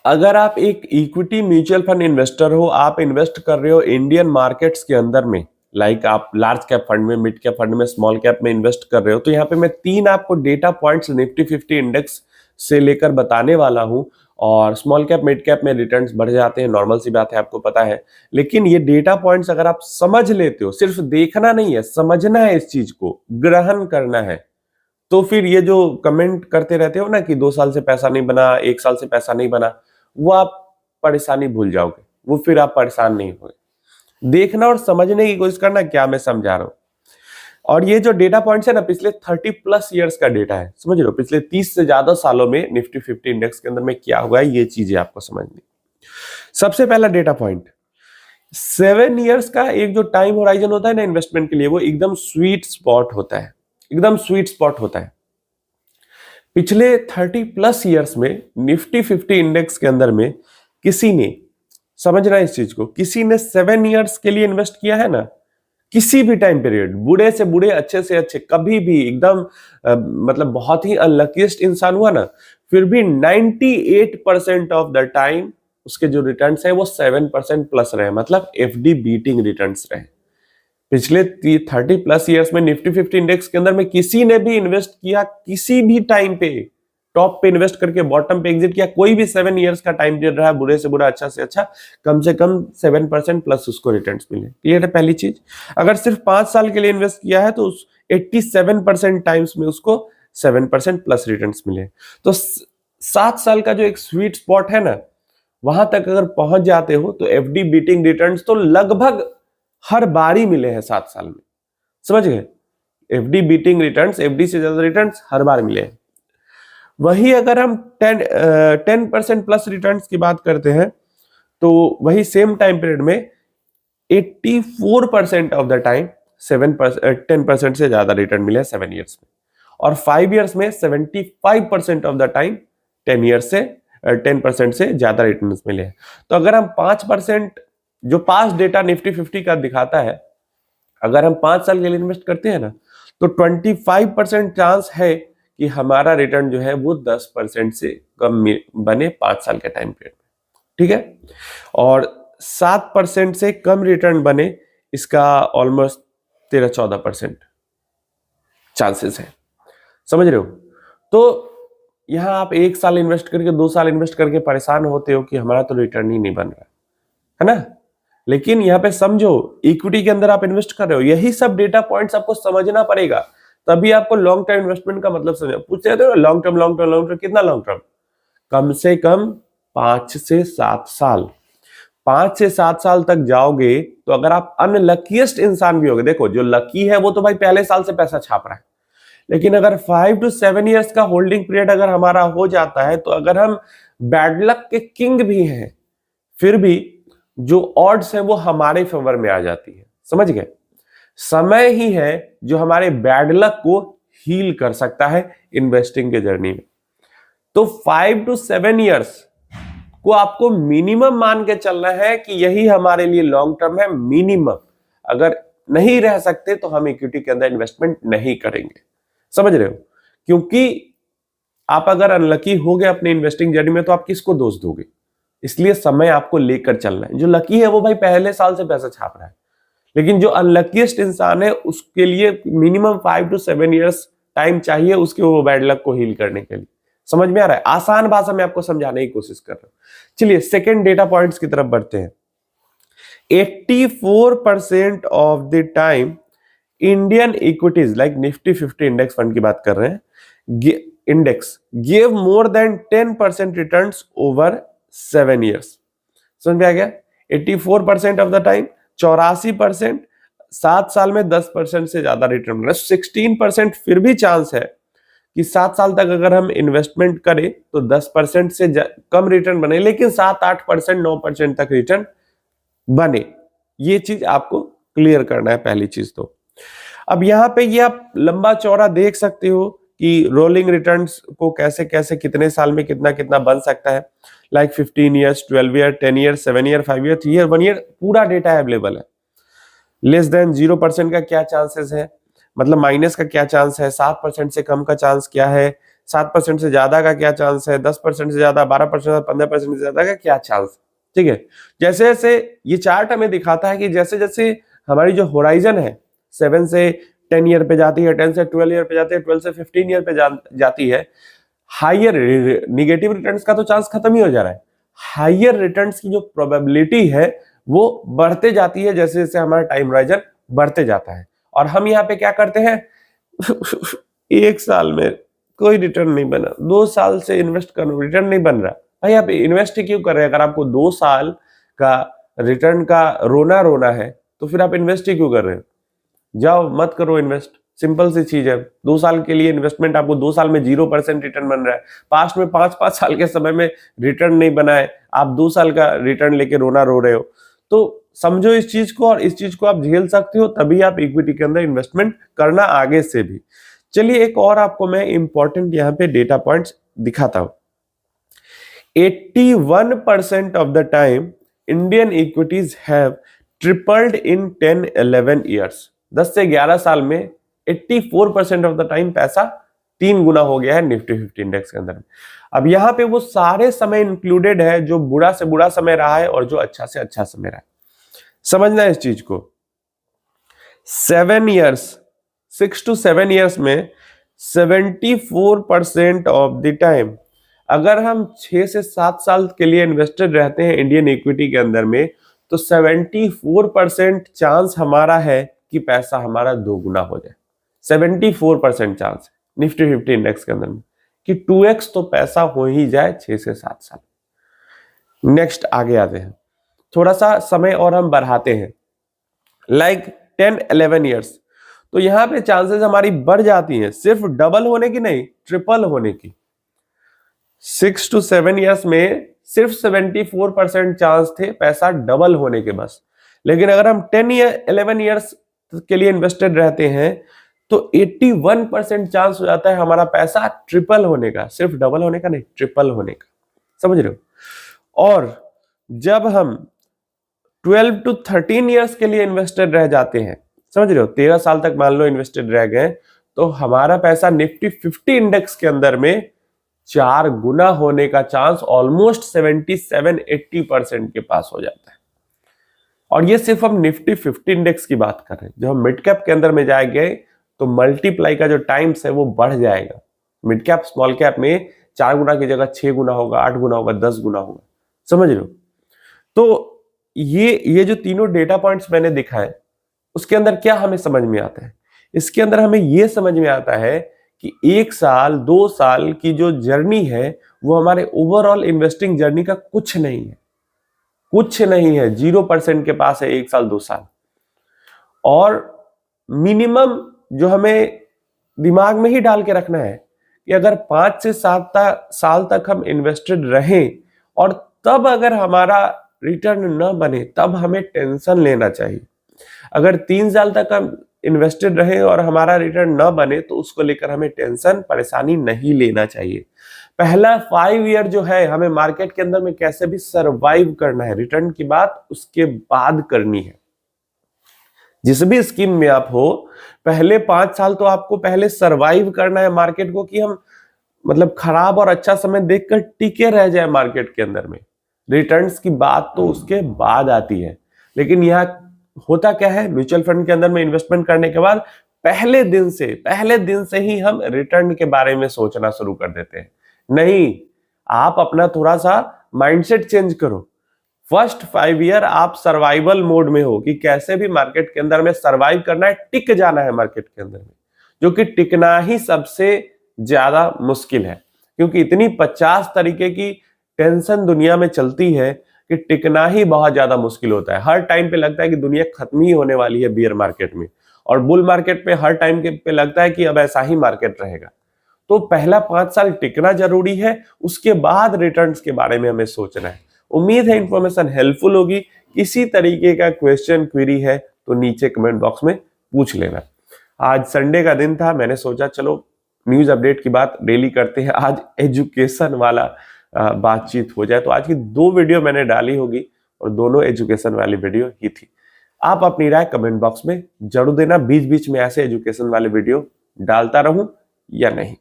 अगर आप एक इक्विटी म्यूचुअल फंड इन्वेस्टर हो, आप इन्वेस्ट कर रहे हो इंडियन मार्केट्स के अंदर में, लाइक आप लार्ज कैप फंड में, मिड कैप फंड में, स्मॉल कैप में इन्वेस्ट कर रहे हो, तो यहाँ पे मैं 3 आपको डेटा पॉइंट्स निफ्टी 50 इंडेक्स से लेकर बताने वाला हूँ। और स्मॉल कैप मिड कैप में रिटर्न्स बढ़ जाते हैं, नॉर्मल सी बात है, आपको पता है। लेकिन ये डेटा पॉइंट्स अगर आप समझ लेते हो, सिर्फ देखना नहीं है, समझना है, इस चीज को ग्रहण करना है, तो फिर ये जो कमेंट करते रहते हो ना कि 2 साल से पैसा नहीं बना, 1 साल से पैसा नहीं बना, वो आप परेशानी भूल जाओगे, वो फिर आप परेशान नहीं होगे। देखना और समझने की कोशिश करना क्या मैं समझा रहा हूं। और ये जो डेटा पॉइंट्स है ना, पिछले 30+ ईयर्स का डेटा है, समझ रहे हो, पिछले 30 से ज्यादा सालों में निफ्टी 50 इंडेक्स के अंदर में क्या हुआ है, ये चीजें आपको समझनी। सबसे पहला डेटा पॉइंट, 7 ईयर्स का एक जो टाइम होराइजन होता है ना इन्वेस्टमेंट के लिए, वो एकदम स्वीट स्पॉट होता है, एकदम स्वीट स्पॉट होता है। पिछले 30+ ईयर्स में निफ्टी 50 इंडेक्स के अंदर में किसी ने, समझना इस चीज को, किसी ने 7 ईयर्स के लिए इन्वेस्ट किया है ना, किसी भी टाइम पीरियड, बूढ़े से बूढ़े, अच्छे से अच्छे, कभी भी एकदम मतलब बहुत ही अनलकीस्ट इंसान हुआ ना, फिर भी 98% ऑफ द टाइम उसके जो रिटर्न्स है वो 7% प्लस रहे, मतलब एफडी बीटिंग रिटर्न्स रहे। पिछले 30+ ईयर्स में निफ्टी 50 इंडेक्स के अंदर में किसी ने भी इन्वेस्ट किया, किसी भी टाइम पे टॉप पे इन्वेस्ट करके बॉटम पे एग्जिट किया, कोई भी 7 ईयर्स का टाइम पीरियड रहा, बुरे से बुरा, अच्छा से अच्छा, कम से कम 7% प्लस उसको रिटर्न्स मिले। क्लियर है पहली चीज। अगर सिर्फ 5 साल के लिए इन्वेस्ट किया है तो उस 87% टाइम्स में उसको 7% प्लस रिटर्न्स मिले। तो 7 साल का जो एक स्वीट स्पॉट है ना, वहां तक अगर पहुंच जाते हो तो एफडी बीटिंग रिटर्न्स तो लगभग हर बार ही मिले हैं 7 साल में, समझ गए। एफडी बीटिंग रिटर्न्स, एफडी से ज्यादा रिटर्न्स हर बार मिले हैं। वही अगर हम 10% प्लस रिटर्न्स की बात करते हैं तो वही सेम टाइम पीरियड में 84% ऑफ द टाइम 10% से ज्यादा रिटर्न मिले 7 ईयर्स में, और 5 ईयर्स में 75% ऑफ द टाइम 10 ईयर्स से 10% से ज्यादा रिटर्न्स मिले हैं। तो अगर हम 5%, जो पास्ट डेटा निफ्टी 50 का दिखाता है, अगर हम 5 साल के लिए इन्वेस्ट करते हैं ना, तो 25% चांस है कि हमारा रिटर्न जो है वो 10% से कम बने 5 साल के टाइम पीरियड में, ठीक है। और 7% से कम रिटर्न बने, इसका ऑलमोस्ट 13-14% चांसेस है, समझ रहे हो। तो यहां आप 1 साल इन्वेस्ट करके, 2 साल इन्वेस्ट करके परेशान होते हो कि हमारा तो रिटर्न ही नहीं बन रहा है ना। लेकिन यहाँ पे समझो, इक्विटी के अंदर आप इन्वेस्ट कर रहे हो, यही सब डेटा पॉइंट्स आपको समझना पड़ेगा, तभी आपको लॉन्ग टर्म इन्वेस्टमेंट का मतलब समझ। पूछते रहते हो long term, long term, long term, कितना लॉन्ग टर्म? कम से कम 5 से 7 साल। 5 से 7 साल तक जाओगे तो अगर आप अनलकीस्ट इंसान भी होगे, देखो जो लकी है वो तो भाई पहले साल से पैसा छाप रहा है, लेकिन अगर 5 to 7 ईयर्स का होल्डिंग पीरियड अगर हमारा हो जाता है, तो अगर हम बैड लक के किंग भी हैं, फिर भी जो ऑड्स है वो हमारे फेवर में आ जाती है, समझ गए। समय ही है जो हमारे बैड लक को हील कर सकता है इन्वेस्टिंग के जर्नी में। तो 5 to 7 ईयर्स को आपको मिनिमम मान के चलना है कि यही हमारे लिए लॉन्ग टर्म है, मिनिमम। अगर नहीं रह सकते तो हम इक्विटी के अंदर इन्वेस्टमेंट नहीं करेंगे, समझ रहे हो। क्योंकि आप अगर अनलकी हो गए अपने इन्वेस्टिंग जर्नी में तो आप किसको दोष दोगे। इसलिए समय आपको लेकर चलना है। जो लकी है वो भाई पहले साल से पैसा छाप रहा है, लेकिन जो अनलकीस्ट इंसान है उसके लिए मिनिमम 5 to 7 ईयर्स टाइम चाहिए उसके वो बैड लक को हील करने के लिए। समझ में आ रहा है? आसान भाषा में आपको समझाने की कोशिश कर रहा हूं। चलिए सेकेंड डेटा पॉइंट्स की तरफ बढ़ते हैं। 84% of the time Indian equities like Nifty 50 index fund की बात कर रहे हैं, index give more than 10% returns over 7 years. समझ में आ गया? 84% ऑफ द टाइम, 84%, 7 साल में 10% से ज्यादा रिटर्न मिल रहा है। 16% फिर भी चांस है कि 7 साल तक अगर हम इन्वेस्टमेंट करें तो 10% से कम रिटर्न बने, लेकिन 7-8%, 9% तक रिटर्न बने। ये चीज आपको क्लियर करना है, पहली चीज तो। अब यहां पे ये आप लंबा चौड़ा देख सकते हो कि रोलिंग रिटर्न्स को कैसे कैसे कितने साल में कितना कितना बन सकता है, like 15 years, 12 year, 10 year, 7 year, 5 year, 3 year, 1 year, पूरा डेटा अवेलेबल है। लेस देन 0% का क्या चांसेस है, मतलब माइनस का क्या चांस है, 7% से कम का चांस क्या है, 7% से ज्यादा का क्या चांस है, 10% से ज्यादा, 12%, 15% से ज्यादा का क्या चांस। ठीक है, जैसे जैसे ये चार्ट हमें दिखाता है कि जैसे जैसे हमारी जो होराइजन है 7 से 10 ईयर पे जाती है, 10 से 12 ईयर पे जाती है, 12 से 15 ईयर पे जाती है, हायर निगेटिव रिटर्न्स का तो चांस खत्म ही हो जा रहा है, हायर रिटर्न्स की जो प्रोबेबिलिटी है वो बढ़ते जाती है जैसे जैसे हमारा टाइम होराइजन बढ़ते जाता है। और हम यहाँ पे क्या करते हैं एक साल में कोई रिटर्न नहीं बना, 2 साल से इन्वेस्ट करो रिटर्न नहीं बन रहा, भाई आप इन्वेस्ट क्यों कर रहे हैं? अगर आपको 2 साल का रिटर्न का रोना रोना है तो फिर आप इन्वेस्ट ही क्यों कर रहे हो? जाओ मत करो इन्वेस्ट, सिंपल सी चीज है। 2 साल के लिए इन्वेस्टमेंट, आपको 2 साल में 0% रिटर्न बन रहा है, पास्ट में 5-5 साल के समय में रिटर्न नहीं बना है, आप 2 साल का रिटर्न लेके रोना रो रहे हो। तो समझो इस चीज को, और इस चीज को आप झेल सकते हो तभी आप इक्विटी के अंदर इन्वेस्टमेंट करना आगे से भी। चलिए एक और आपको मैं इंपॉर्टेंट यहाँ पे डेटा पॉइंट्स दिखाता हूं। 81% of the time Indian equities have tripled in 10-11 years. 10 से 11 साल में 84% ऑफ द टाइम पैसा 3 गुना हो गया है निफ्टी 50 इंडेक्स के अंदर। अब यहाँ पे वो सारे समय इंक्लूडेड है जो बुरा से बुरा समय रहा है और जो अच्छा से अच्छा समय रहा है। समझना है इस चीज को। 7 ईयर्स, 6 to 7 ईयर्स में 74% ऑफ द टाइम, अगर हम 6 से 7 साल के लिए इन्वेस्टेड रहते हैं इंडियन इक्विटी के अंदर में, तो 74% चांस हमारा है कि पैसा हमारा 2 गुना हो जाए। 74% चांस निफ्टी 50 इंडेक्स के अंदर में कि 2x तो पैसा हो ही जाए 6 से 7 साल। नेक्स्ट आगे आते हैं, थोड़ा सा समय और हम बढ़ाते हैं, लाइक 10-11 ईयर्स, तो यहां पे चांसेस हमारी बढ़ जाती हैं, सिर्फ डबल होने की नहीं, ट्रिपल होने की। 6 to 7 ईयर्स में सिर्फ 74% चांस थे पैसा डबल होने के बस, लेकिन अगर हम 10-11 ईयर्स के लिए इन्वेस्टेड रहते हैं तो 81% चांस हो जाता है हमारा पैसा ट्रिपल होने का, सिर्फ डबल होने का नहीं, ट्रिपल होने का। समझ रहे हो? और जब हम 12 to 13 ईयर्स के लिए इन्वेस्टेड रह जाते हैं, समझ रहे हो, 13 साल तक मान लो इन्वेस्टेड रह गए, तो हमारा पैसा निफ्टी 50 इंडेक्स के अंदर में 4 गुना होने का चांस ऑलमोस्ट 77-80% के पास हो जाता है। और ये सिर्फ हम निफ्टी 50 इंडेक्स की बात कर रहे हैं। जब हम मिड कैप के अंदर में जाएंगे तो मल्टीप्लाई का जो टाइम्स है वो बढ़ जाएगा। मिड कैप स्मॉल कैप में 4 गुना की जगह 6 गुना होगा, 8 गुना होगा, 10 गुना होगा। समझ रहे हो? तो ये जो तीनों डेटा पॉइंट्स मैंने दिखाए उसके अंदर क्या हमें समझ में आता है? इसके अंदर हमें यह समझ में आता है कि 1 साल 2 साल की जो जर्नी है वो हमारे ओवरऑल इन्वेस्टिंग जर्नी का कुछ नहीं है, कुछ नहीं है, 0% के पास है 1 साल 2 साल। और मिनिमम जो हमें दिमाग में ही डाल के रखना है कि अगर 5 से 7 साल तक हम इन्वेस्टेड रहें और तब अगर हमारा रिटर्न न बने तब हमें टेंशन लेना चाहिए। अगर 3 साल तक हम इन्वेस्टेड रहे और हमारा रिटर्न न बने तो उसको लेकर हमें टेंशन परेशानी नहीं लेना चाहिए। पहला 5 ईयर जो है हमें मार्केट के अंदर में कैसे भी सरवाइव करना है, रिटर्न की बात उसके बाद करनी है। जिस भी स्कीम में आप हो, पहले 5 साल तो आपको पहले सरवाइव करना है मार्केट को, कि हम मतलब खराब और अच्छा समय देखकर टिके रह जाए मार्केट के अंदर में। रिटर्न्स की बात तो उसके बाद आती है। लेकिन यहाँ होता क्या है, म्यूचुअल फंड के अंदर में इन्वेस्टमेंट करने के बाद पहले दिन से ही हम रिटर्न के बारे में सोचना शुरू कर देते हैं। नहीं, आप अपना थोड़ा सा माइंडसेट चेंज करो। फर्स्ट 5 ईयर आप सर्वाइवल मोड में हो कि कैसे भी मार्केट के अंदर में सर्वाइव करना है, टिक जाना है मार्केट के अंदर में, जो कि टिकना ही सबसे ज्यादा मुश्किल है, क्योंकि इतनी 50 तरीके की टेंशन दुनिया में चलती है कि टिकना ही बहुत ज्यादा मुश्किल होता है। हर टाइम पे लगता है कि दुनिया खत्म ही होने वाली है बियर मार्केट में, और बुल मार्केट पे हर टाइम पे लगता है कि अब ऐसा ही मार्केट रहेगा। तो पहला 5 साल टिकना जरूरी है, उसके बाद रिटर्न्स के बारे में हमें सोचना है। उम्मीद है इंफॉर्मेशन हेल्पफुल होगी। किसी तरीके का क्वेश्चन क्वेरी है तो नीचे कमेंट बॉक्स में पूछ लेना। आज संडे का दिन था, मैंने सोचा चलो न्यूज अपडेट की बात डेली करते हैं, आज एजुकेशन वाला बातचीत हो जाए। तो आज की 2 वीडियो मैंने डाली होगी और दोनों एजुकेशन वाली वीडियो ही थी। आप अपनी राय कमेंट बॉक्स में जरूर देना, बीच बीच में ऐसे एजुकेशन वाले वीडियो डालता रहूं या नहीं।